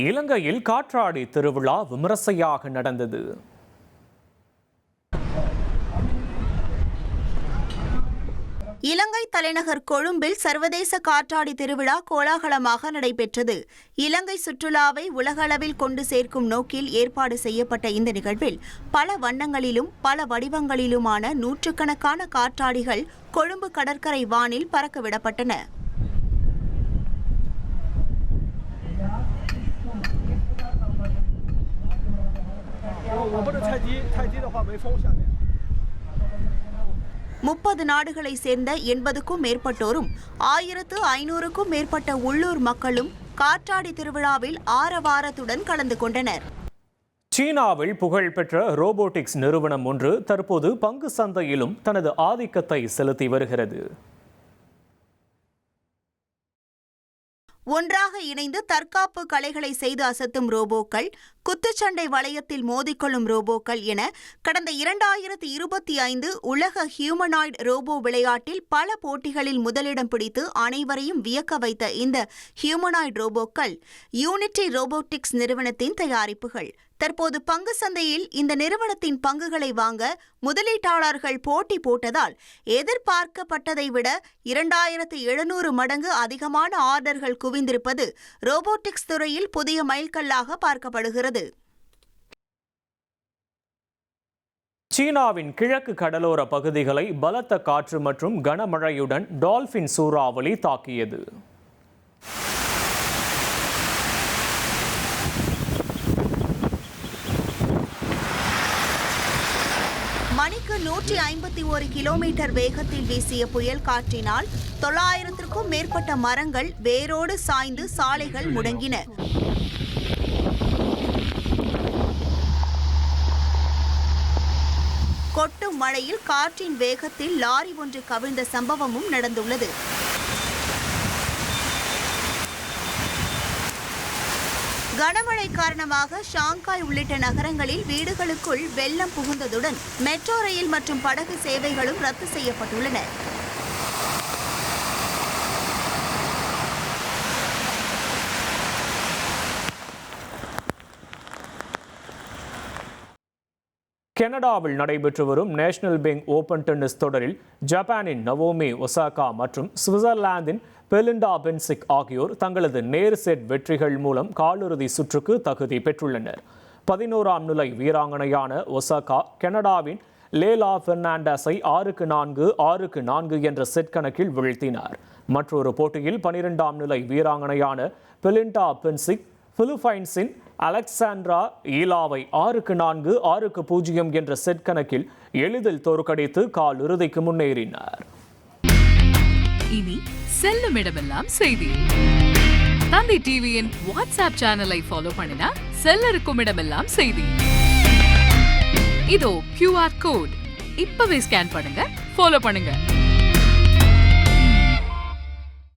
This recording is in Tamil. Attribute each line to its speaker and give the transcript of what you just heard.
Speaker 1: இலங்கையில் காற்றாடி திருவிழா விமரிசையாக நடந்தது.
Speaker 2: இலங்கை தலைநகர் கொழும்பில் சர்வதேச காற்றாடி திருவிழா கோலாகலமாக நடைபெற்றது. இலங்கை சுற்றுலாவை உலகளவில் கொண்டு சேர்க்கும் நோக்கில் ஏற்பாடு செய்யப்பட்ட இந்த நிகழ்வில் பல வண்ணங்களிலும் பல வடிவங்களிலுமான நூற்றுக்கணக்கான காற்றாடிகள் கொழும்பு கடற்கரை வானில் பறக்கவிடப்பட்டன. முப்பது நாடுகளை சேர்ந்த 80க்கும் மேற்பட்டோரும் 1500க்கும் மேற்பட்ட உள்ளூர் மக்களும் காற்றாடி திருவிழாவில் ஆரவாரத்துடன் கலந்து கொண்டனர்.
Speaker 1: சீனாவில் புகழ்பெற்ற ரோபோட்டிக்ஸ் நிறுவனம் ஒன்று தற்போது பங்கு சந்தையிலும் தனது ஆதிக்கத்தை செலுத்தி வருகிறது.
Speaker 2: ஒன்றாக இணைந்து தற்காப்பு கலைகளை செய்து அசத்தும் ரோபோக்கள், குத்துச்சண்டை வளையத்தில் மோதிக்கொள்ளும் ரோபோக்கள் என கடந்த 2025 உலக ஹியூமனாய்டு ரோபோ விளையாட்டில் பல போட்டிகளில் முதலிடம் பிடித்து அனைவரையும் வியக்க வைத்த இந்த ஹியூமனாய்டு ரோபோக்கள் யூனிட்டி ரோபோட்டிக்ஸ் நிறுவனத்தின் தயாரிப்புகள். தற்போது பங்கு சந்தையில் இந்த நிறுவனத்தின் பங்குகளை வாங்க முதலீட்டாளர்கள் போட்டி போட்டதால் எதிர்பார்க்கப்பட்டதை விட 2700 மடங்கு அதிகமான ஆர்டர்கள் குவிந்திருப்பது ரோபோட்டிக்ஸ் துறையில் புதிய மைல்கல்லாக பார்க்கப்படுகிறது.
Speaker 1: சீனாவின் கிழக்கு கடலோர பகுதிகளை பலத்த காற்று மற்றும் கனமழையுடன் டால்பின் சூறாவளி தாக்கியது.
Speaker 2: மணிக்கு 151 கிலோமீட்டர் வேகத்தில் வீசிய புயல் காற்றினால் 900க்கும் மேற்பட்ட மரங்கள் வேரோடு சாய்ந்து சாலைகள் முடங்கின. கொட்டும் மழையில் காற்றின் வேகத்தில் லாரி ஒன்று கவிழ்ந்த சம்பவமும் நடந்துள்ளது. கனமழை காரணமாக ஷாங்காய் உள்ளிட்ட நகரங்களில் வீடுகளுக்குள் வெள்ளம் புகுந்ததுடன் மெட்ரோ ரயில் மற்றும் படகு சேவைகளும் ரத்து செய்யப்பட்டுள்ளன.
Speaker 1: கனடாவில் நடைபெற்று வரும் நேஷனல் பேங்க் ஓபன் டென்னிஸ் தொடரில் ஜப்பானின் நவோமி ஒசாகா மற்றும் சுவிட்சர்லாந்தின் பெலிண்டா பென்சிக் ஆகியோர் தங்களது நேர் செட் வெற்றிகள் மூலம் காலிறுதி சுற்றுக்கு தகுதி பெற்றுள்ளனர். 11ஆம் நிலை வீராங்கனையான ஒசாகா கனடாவின் லேலா பெர்னாண்டஸை 6-4, 6-4 என்ற செட் கணக்கில் வீழ்த்தினார். மற்றொரு போட்டியில் 12ஆம் நிலை வீராங்கனையான பெலிண்டா பென்சிக் பிலிப்பைன்ஸின் அலெக்சாண்ட்ரா ஈலாவை 6-4, 6-0 என்ற செட் கணக்கில் எளிதில் தோற்கடித்து காலிறுதிக்கு முன்னேறினார்.
Speaker 3: இனி செல்லும் இடமெல்லாம் செய்தி. தந்தி டிவியின் வாட்ஸ்அப் சேனலை ஃபாலோ பண்ணினா செல்ல இருக்கும் இடமெல்லாம் செய்தி. இதோ QR கோட் இப்பவே ஸ்கேன் பண்ணுங்க, ஃபாலோ பண்ணுங்க.